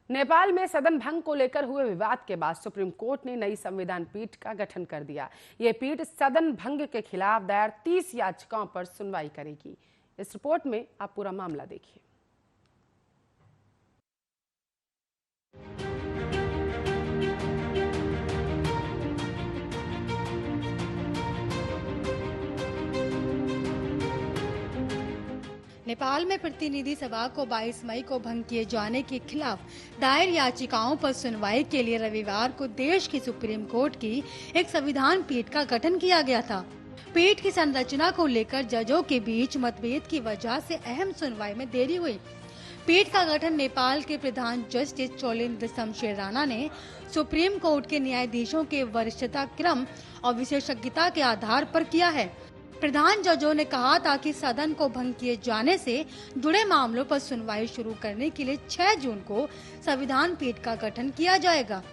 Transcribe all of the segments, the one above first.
नेपाल में सदन भंग को लेकर हुए विवाद के बाद सुप्रीम कोर्ट ने नई संविधान पीठ का गठन कर दिया। ये पीठ सदन भंग के खिलाफ दायर 30 याचिकाओं पर सुनवाई करेगी। इस रिपोर्ट में आप पूरा मामला देखिए। नेपाल में प्रतिनिधि सभा को 22 मई को भंग किए जाने के खिलाफ दायर याचिकाओं पर सुनवाई के लिए रविवार को देश की सुप्रीम कोर्ट की एक संविधान पीठ का गठन किया गया था। पीठ की संरचना को लेकर जजों के बीच मतभेद की वजह से अहम सुनवाई में देरी हुई। पीठ का गठन नेपाल के प्रधान जस्टिस चोलेन्द्र शमशेर राणा ने सुप्रीम कोर्ट के न्यायाधीशों के वरिष्ठता क्रम और विशेषज्ञता के आधार पर किया है। प्रधान जजों ने कहा था कि सदन को भंग किए जाने से जुड़े मामलों पर सुनवाई शुरू करने के लिए 6 जून को संविधान पीठ का गठन किया जाएगा।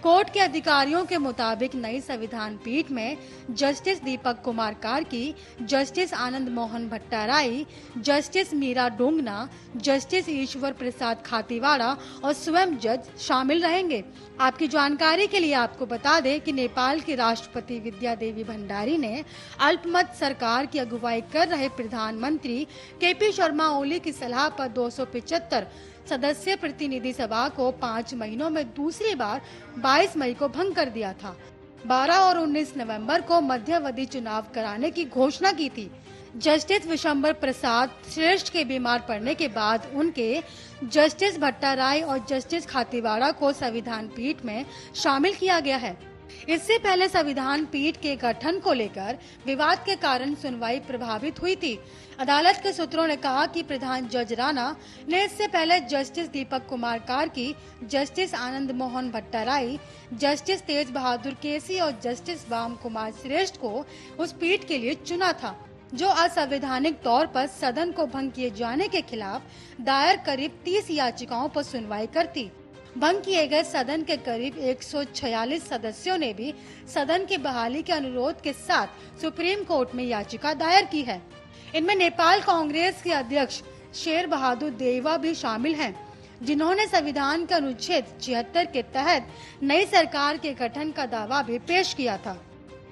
कोर्ट के अधिकारियों के मुताबिक नई संविधान पीठ में justice Deepak Kumar Karki, justice Anand Mohan Bhattarai, justice Meera डोंगना, justice ईश्वर प्रसाद खातीवाड़ा और स्वयं जज शामिल रहेंगे। आपकी जानकारी के लिए आपको बता दें कि नेपाल के राष्ट्रपति विद्या देवी भंडारी ने अल्पमत सरकार की अगुवाई कर रहे प्रधानमंत्री केपी शर्मा ओली की सलाह पर 275 सदस्य प्रतिनिधि सभा को 5 महीनों में दूसरी बार 22 मई को भंग कर दिया था। 12 और 19 नवंबर को मध्यावधि चुनाव कराने की घोषणा की थी। जस्टिस विशंबर प्रसाद श्रेष्ठ के बीमार पड़ने के बाद उनके जस्टिस भट्टाराई और जस्टिस खातीवाड़ा को संविधान पीठ में शामिल किया गया है। इससे पहले संविधान पीठ के गठन को लेकर विवाद के कारण सुनवाई प्रभावित हुई थी। अदालत के सूत्रों ने कहा कि प्रधान जज राणा ने इससे पहले justice Deepak Kumar Karki, justice Anand Mohan Bhattarai, justice तेज बहादुर केसी और जस्टिस वाम कुमार श्रेष्ठ को उस पीठ के लिए चुना था, जो असंवैधानिक तौर पर सदन को भंग किए जाने के खिलाफ दायर करीब 30 याचिकाओं पर सुनवाई करती। भंग किए गए सदन के करीब 146 सदस्यों ने भी सदन की बहाली के अनुरोध के साथ सुप्रीम कोर्ट में याचिका दायर की है। इनमें नेपाल कांग्रेस के अध्यक्ष शेर बहादुर देउवा भी शामिल हैं, जिन्होंने संविधान के अनुच्छेद 76 के तहत नई सरकार के गठन का दावा भी पेश किया था।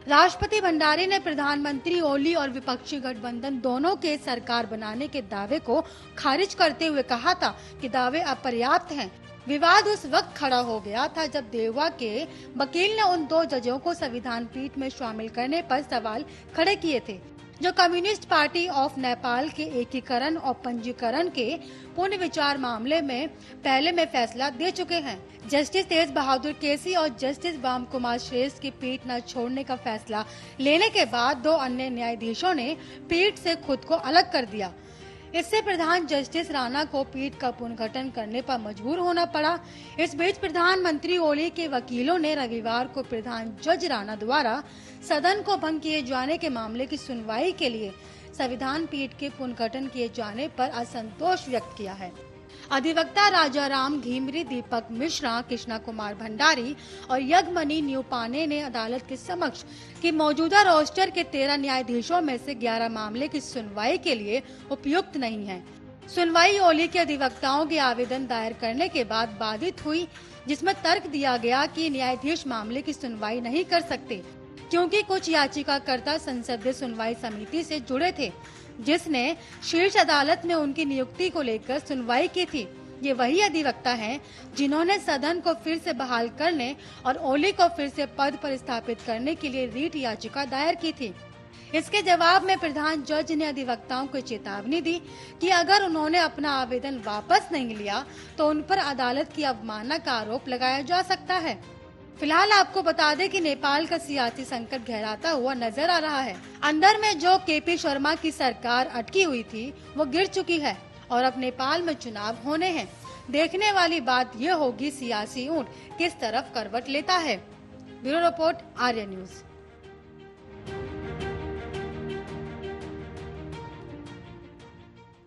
राष्ट्रपति भंडारी ने प्रधानमंत्री ओली और विपक्षी गठबंधन दोनों के सरकार बनाने के दावे को खारिज करते हुए कहा था कि दावे अपर्याप्त हैं। विवाद उस वक्त खड़ा हो गया था जब देउवा के वकील ने उन 2 जजों को संविधान पीठ में शामिल करने पर सवाल खड़े किए थे, जो कम्युनिस्ट पार्टी ऑफ नेपाल के एकीकरण और पंजीकरण के पुनर्विचार मामले में पहले में फैसला दे चुके हैं। जस्टिस तेज बहादुर केसी और जस्टिस वाम कुमार श्रेष्ठ की पीठ न छोड़ने का फैसला लेने के बाद 2 अन्य न्यायाधीशों ने पीठ से खुद को अलग कर दिया। इससे प्रधान जस्टिस राणा को पीठ का पुनर्गठन करने पर मजबूर होना पड़ा। इस बीच प्रधानमंत्री ओली के वकीलों ने रविवार को प्रधान जज राणा द्वारा सदन को भंग किए जाने के मामले की सुनवाई के लिए संविधान पीठ के पुनर्गठन किए जाने पर असंतोष व्यक्त किया है। अधिवक्ता राजाराम घिमरी, दीपक मिश्रा, कृष्णा कुमार भंडारी और यज्ञमणि न्यूपाने ने अदालत के समक्ष कि मौजूदा रोस्टर के 13 न्यायाधीशों में से 11 मामले की सुनवाई के लिए उपयुक्त नहीं है। सुनवाई ओली के अधिवक्ताओं के आवेदन दायर करने के बाद बाधित हुई, जिसमें तर्क दिया गया कि न्यायाधीश मामले की सुनवाई नहीं कर सकते क्योंकि कुछ याचिकाकर्ता संसदीय सुनवाई समिति से जुड़े थे, जिसने शीर्ष अदालत में उनकी नियुक्ति को लेकर सुनवाई की थी। ये वही अधिवक्ता हैं जिन्होंने सदन को फिर से बहाल करने और ओली को फिर से पद पर स्थापित करने के लिए रीट याचिका दायर की थी। इसके जवाब में प्रधान जज ने अधिवक्ताओं को चेतावनी दी कि अगर उन्होंने अपना आवेदन वापस नहीं लिया तो उन पर अदालत की अवमानना का आरोप लगाया जा सकता है। फिलहाल आपको बता दें कि नेपाल का सियासी संकट गहराता हुआ नजर आ रहा है। अंदर में जो केपी शर्मा की सरकार अटकी हुई थी वो गिर चुकी है और अब नेपाल में चुनाव होने हैं। देखने वाली बात ये होगी सियासी ऊंट किस तरफ करवट लेता है। Bureau report, Arya news.